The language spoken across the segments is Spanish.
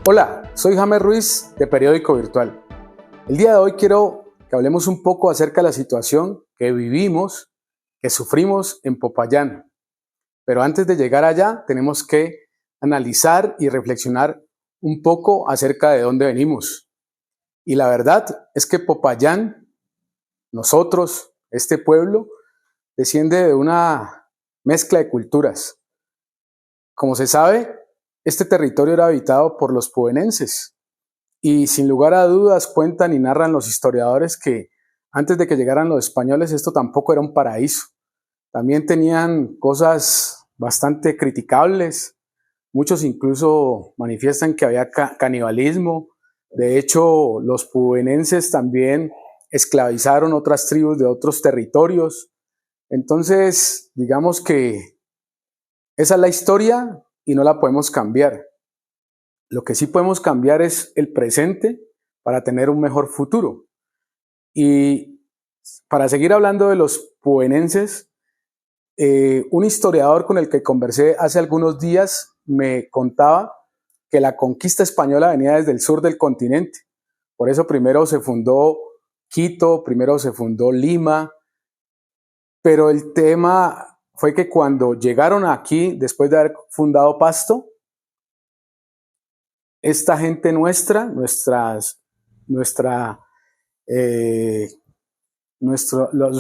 Hola, soy James Ruiz de Periódico Virtual. El día de hoy quiero que hablemos un poco acerca de la situación que vivimos, que sufrimos en Popayán. Pero antes de llegar allá tenemos que analizar y reflexionar un poco acerca de dónde venimos. Y la verdad es que Popayán, nosotros, este pueblo, desciende de una mezcla de culturas. Como se sabe, este territorio era habitado por los pubenenses y sin lugar a dudas cuentan y narran los historiadores que antes de que llegaran los españoles esto tampoco era un paraíso. También tenían cosas bastante criticables. Muchos incluso manifiestan que había canibalismo. De hecho, los pubenenses también esclavizaron otras tribus de otros territorios. Entonces, digamos que esa es la historia y no la podemos cambiar. Lo que sí podemos cambiar es el presente para tener un mejor futuro. Y para seguir hablando de los pubenenses, un historiador con el que conversé hace algunos días me contaba que la conquista española venía desde el sur del continente. Por eso primero se fundó Quito, primero se fundó Lima, pero el tema fue que cuando llegaron aquí, después de haber fundado Pasto, esta gente los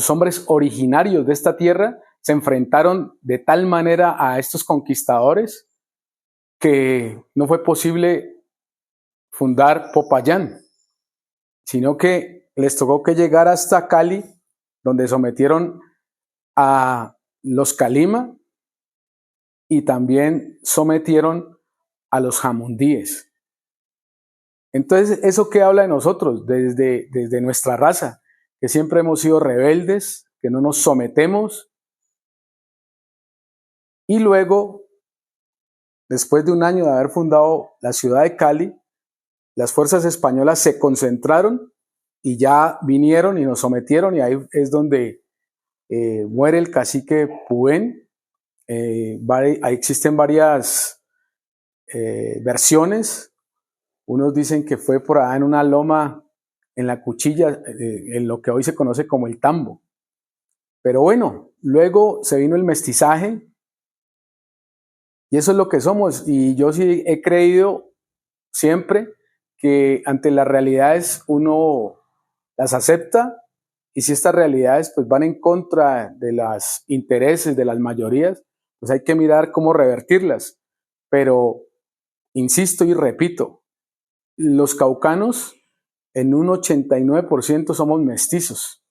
hombres originarios de esta tierra se enfrentaron de tal manera a estos conquistadores que no fue posible fundar Popayán, sino que les tocó que llegar hasta Cali, donde sometieron a los Calima y también sometieron a los jamundíes. Entonces, ¿eso qué habla de nosotros? Desde nuestra raza, que siempre hemos sido rebeldes, que no nos sometemos. Y luego, después de un año de haber fundado la ciudad de Cali, las fuerzas españolas se concentraron y ya vinieron y nos sometieron, y ahí es donde muere el cacique Pubén. Ahí existen varias versiones. Unos dicen que fue por allá en una loma, en la Cuchilla, en lo que hoy se conoce como el Tambo. Pero bueno, luego se vino el mestizaje y eso es lo que somos. Y yo sí he creído siempre que ante las realidades uno las acepta, y si estas realidades pues van en contra de los intereses de las mayorías, pues hay que mirar cómo revertirlas. Pero insisto y repito, los caucanos en un 89% somos mestizos.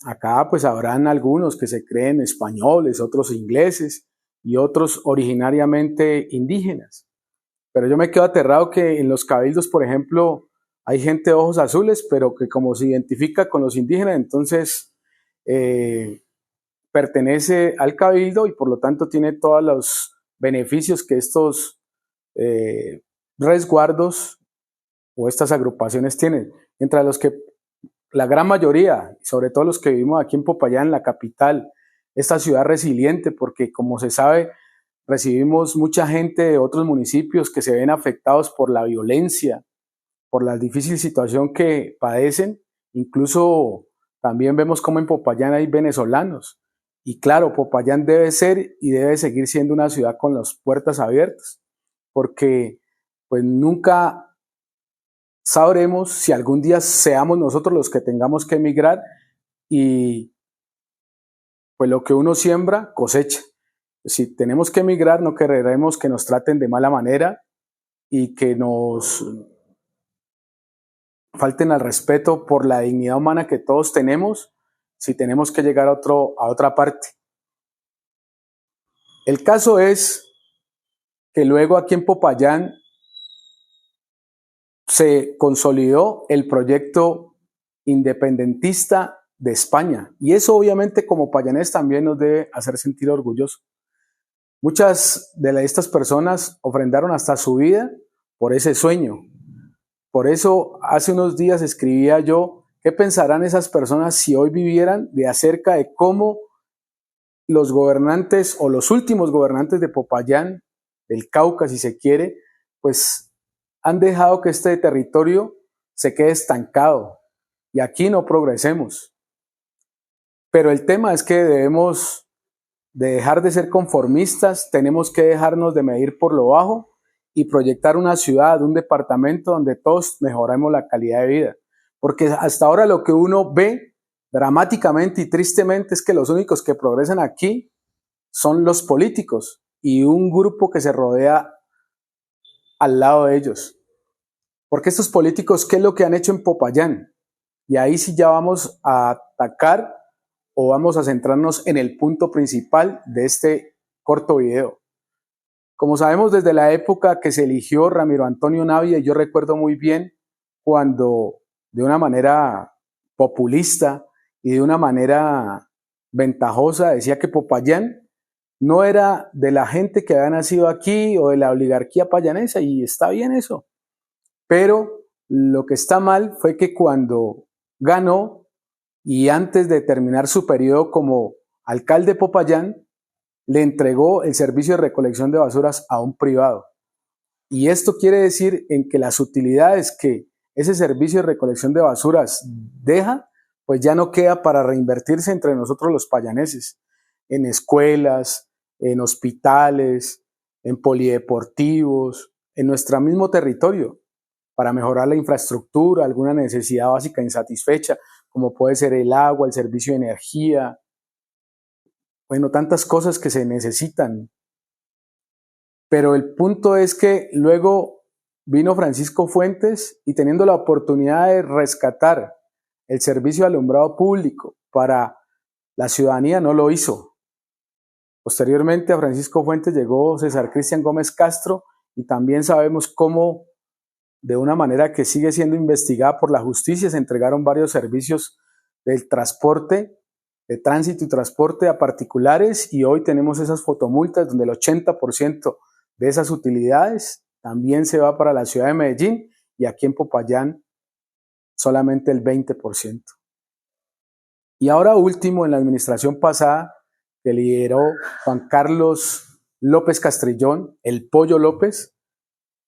Acá pues habrán algunos que se creen españoles, otros ingleses y otros originariamente indígenas. Pero yo me quedo aterrado que en los cabildos, por ejemplo, hay gente de ojos azules, pero que como se identifica con los indígenas, entonces pertenece al cabildo y por lo tanto tiene todos los beneficios que estos resguardos o estas agrupaciones tienen, entre los que la gran mayoría, sobre todo los que vivimos aquí en Popayán, la capital, esta ciudad resiliente, porque como se sabe, recibimos mucha gente de otros municipios que se ven afectados por la violencia, por la difícil situación que padecen. Incluso también vemos cómo en Popayán hay venezolanos. Y claro, Popayán debe ser y debe seguir siendo una ciudad con las puertas abiertas, porque pues nunca sabremos si algún día seamos nosotros los que tengamos que emigrar, y pues lo que uno siembra cosecha. Si tenemos que emigrar, no querremos que nos traten de mala manera y que nos falten al respeto por la dignidad humana que todos tenemos si tenemos que llegar a otra parte. El caso es que luego aquí en Popayán se consolidó el proyecto independentista de España, y eso obviamente como payanés también nos debe hacer sentir orgullosos. Muchas de estas personas ofrendaron hasta su vida por ese sueño. Por eso hace unos días escribía yo, ¿qué pensarán esas personas si hoy vivieran de acerca de cómo los gobernantes o los últimos gobernantes de Popayán, del Cauca si se quiere, pues han dejado que este territorio se quede estancado y aquí no progresemos. Pero el tema es que debemos de dejar de ser conformistas, tenemos que dejarnos de medir por lo bajo y proyectar una ciudad, un departamento donde todos mejoremos la calidad de vida. Porque hasta ahora lo que uno ve dramáticamente y tristemente es que los únicos que progresan aquí son los políticos y un grupo que se rodea al lado de ellos. Porque estos políticos, ¿qué es lo que han hecho en Popayán? Y ahí sí ya vamos a atacar o vamos a centrarnos en el punto principal de este corto video. Como sabemos, desde la época que se eligió Ramiro Antonio Navia, yo recuerdo muy bien cuando de una manera populista y de una manera ventajosa decía que Popayán no era de la gente que había nacido aquí o de la oligarquía payanesa, y está bien eso. Pero lo que está mal fue que cuando ganó y antes de terminar su periodo como alcalde de Popayán, le entregó el servicio de recolección de basuras a un privado. Y esto quiere decir en que las utilidades que ese servicio de recolección de basuras deja, pues ya no queda para reinvertirse entre nosotros los payaneses, en escuelas, en hospitales, en polideportivos, en nuestro mismo territorio, para mejorar la infraestructura, alguna necesidad básica insatisfecha, como puede ser el agua, el servicio de energía, bueno, tantas cosas que se necesitan. Pero el punto es que luego vino Francisco Fuentes y teniendo la oportunidad de rescatar el servicio de alumbrado público para la ciudadanía, no lo hizo. Posteriormente a Francisco Fuentes llegó César Cristian Gómez Castro y también sabemos cómo, de una manera que sigue siendo investigada por la justicia, se entregaron varios servicios del transporte, de tránsito y transporte a particulares, y hoy tenemos esas fotomultas donde el 80% de esas utilidades también se va para la ciudad de Medellín y aquí en Popayán solamente el 20%. Y ahora último, en la administración pasada que lideró Juan Carlos López Castrillón, el Pollo López,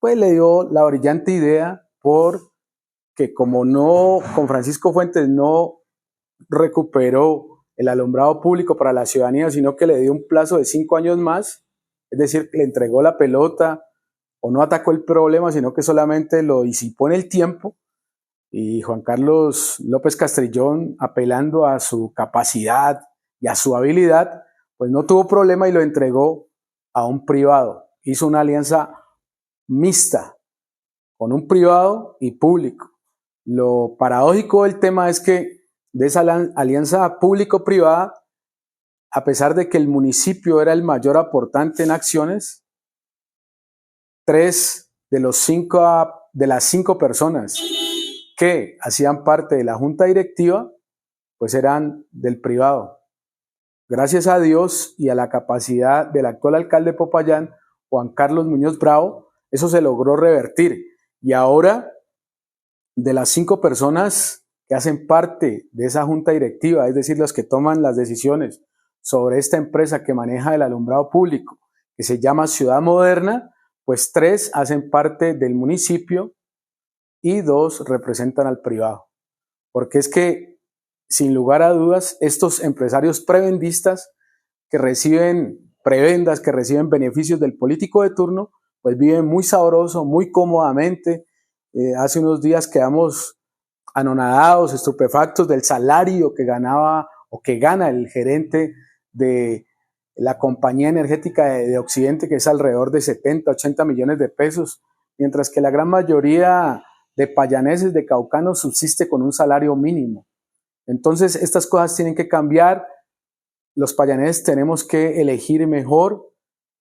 pues le dio la brillante idea porque como no, con Francisco Fuentes no recuperó el alumbrado público para la ciudadanía, sino que le dio un plazo de 5 años más, es decir, le entregó la pelota o no atacó el problema, sino que solamente lo disipó en el tiempo, y Juan Carlos López Castrillón, apelando a su capacidad y a su habilidad, pues no tuvo problema y lo entregó a un privado. Hizo una alianza mixta con un privado y público. Lo paradójico del tema es que de esa alianza público-privada, a pesar de que el municipio era el mayor aportante en acciones, 3 de las 5 personas que hacían parte de la junta directiva, pues eran del privado. Gracias a Dios y a la capacidad del actual alcalde de Popayán, Juan Carlos Muñoz Bravo, eso se logró revertir. Y ahora, de las 5 personas que hacen parte de esa junta directiva, es decir, los que toman las decisiones sobre esta empresa que maneja el alumbrado público, que se llama Ciudad Moderna, pues 3 hacen parte del municipio y 2 representan al privado. Porque es que, sin lugar a dudas, estos empresarios prebendistas que reciben prebendas, que reciben beneficios del político de turno, pues viven muy sabroso, muy cómodamente. Hace unos días quedamos anonadados, estupefactos del salario que ganaba o que gana el gerente de la compañía energética de Occidente, que es alrededor de 70, 80 millones de pesos, mientras que la gran mayoría de payaneses, de caucanos, subsiste con un salario mínimo. Entonces, estas cosas tienen que cambiar. Los payaneses tenemos que elegir mejor,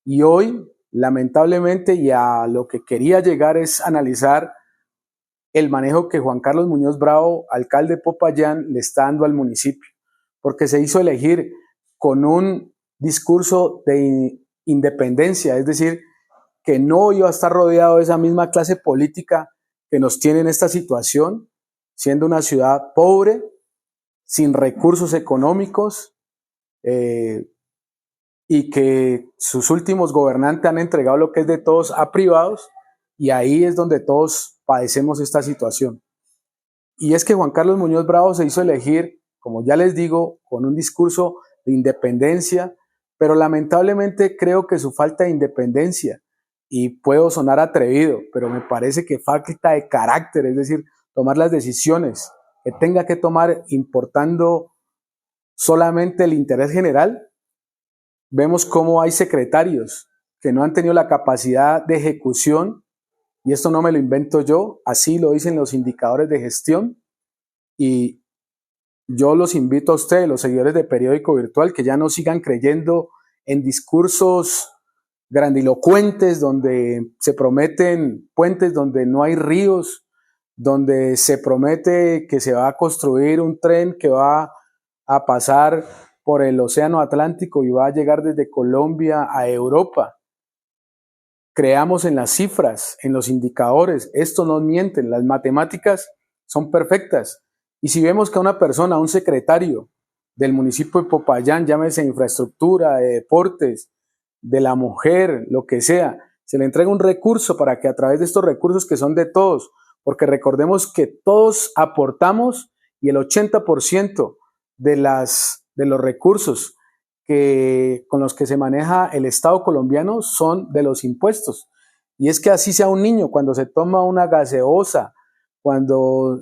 y hoy, lamentablemente, y a lo que quería llegar es analizar el manejo que Juan Carlos Muñoz Bravo, alcalde de Popayán, le está dando al municipio, porque se hizo elegir con un discurso de independencia, es decir, que no iba a estar rodeado de esa misma clase política que nos tiene en esta situación, siendo una ciudad pobre, sin recursos económicos, y que sus últimos gobernantes han entregado lo que es de todos a privados, Y ahí es donde todos padecemos esta situación. Y es que Juan Carlos Muñoz Bravo se hizo elegir, como ya les digo, con un discurso de independencia, pero lamentablemente creo que su falta de independencia, y puedo sonar atrevido, pero me parece que falta de carácter, es decir, tomar las decisiones que tenga que tomar importando solamente el interés general. Vemos cómo hay secretarios que no han tenido la capacidad de ejecución, y esto no me lo invento yo, así lo dicen los indicadores de gestión, y yo los invito a ustedes, los seguidores de Periódico Virtual, que ya no sigan creyendo en discursos grandilocuentes donde se prometen puentes donde no hay ríos, donde se promete que se va a construir un tren que va a pasar por el Océano Atlántico y va a llegar desde Colombia a Europa. Creamos en las cifras, en los indicadores, esto no mienten, las matemáticas son perfectas. Y si vemos que a una persona, a un secretario del municipio de Popayán, llámese infraestructura, de deportes, de la mujer, lo que sea, se le entrega un recurso para que a través de estos recursos que son de todos, porque recordemos que todos aportamos y el 80% de los recursos con los que se maneja el Estado colombiano son de los impuestos. Y es que así sea un niño, cuando se toma una gaseosa, cuando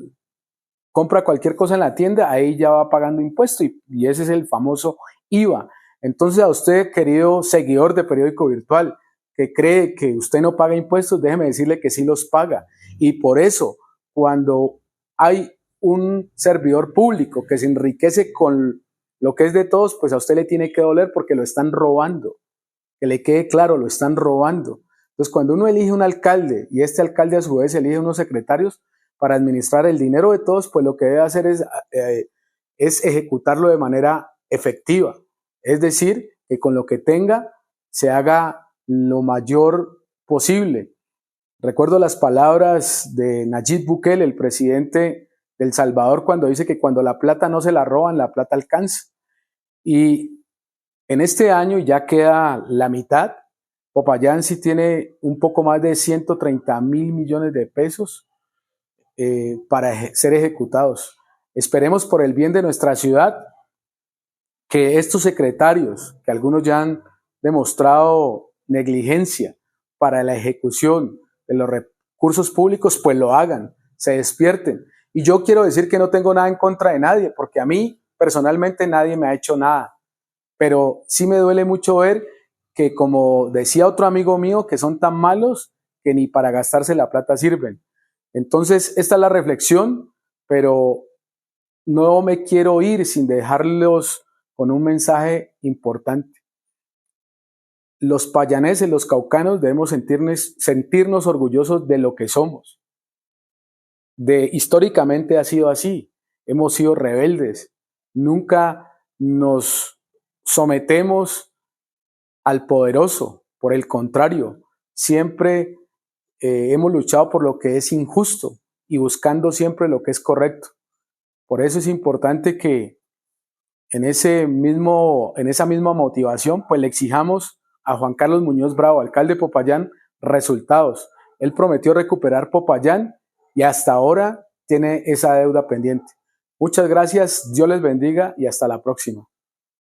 compra cualquier cosa en la tienda, ahí ya va pagando impuesto y ese es el famoso IVA. Entonces a usted, querido seguidor de Periódico Virtual, que cree que usted no paga impuestos, déjeme decirle que sí los paga. Y por eso, cuando hay un servidor público que se enriquece con lo que es de todos, pues a usted le tiene que doler porque lo están robando. Que le quede claro, lo están robando. Entonces, cuando uno elige un alcalde y este alcalde a su vez elige unos secretarios para administrar el dinero de todos, pues lo que debe hacer es ejecutarlo de manera efectiva. Es decir, que con lo que tenga se haga lo mayor posible. Recuerdo las palabras de Nayib Bukele, el presidente de El Salvador, cuando dice que cuando la plata no se la roban, la plata alcanza. Y en este año ya queda la mitad. Popayán sí tiene un poco más de 130.000 millones de pesos para ser ejecutados. Esperemos por el bien de nuestra ciudad que estos secretarios, que algunos ya han demostrado negligencia para la ejecución de los recursos públicos, pues lo hagan, se despierten. Y yo quiero decir que no tengo nada en contra de nadie, porque a mí personalmente nadie me ha hecho nada. Pero sí me duele mucho ver que, como decía otro amigo mío, que son tan malos que ni para gastarse la plata sirven. Entonces, esta es la reflexión, pero no me quiero ir sin dejarlos con un mensaje importante. Los payaneses, los caucanos, debemos sentirnos orgullosos de lo que somos. Históricamente ha sido así. Hemos sido rebeldes. Nunca nos sometemos al poderoso. Por el contrario, siempre hemos luchado por lo que es injusto y buscando siempre lo que es correcto. Por eso es importante que en esa misma motivación, pues le exijamos a Juan Carlos Muñoz Bravo, alcalde de Popayán, resultados. Él prometió recuperar Popayán y hasta ahora tiene esa deuda pendiente. Muchas gracias, Dios les bendiga y hasta la próxima.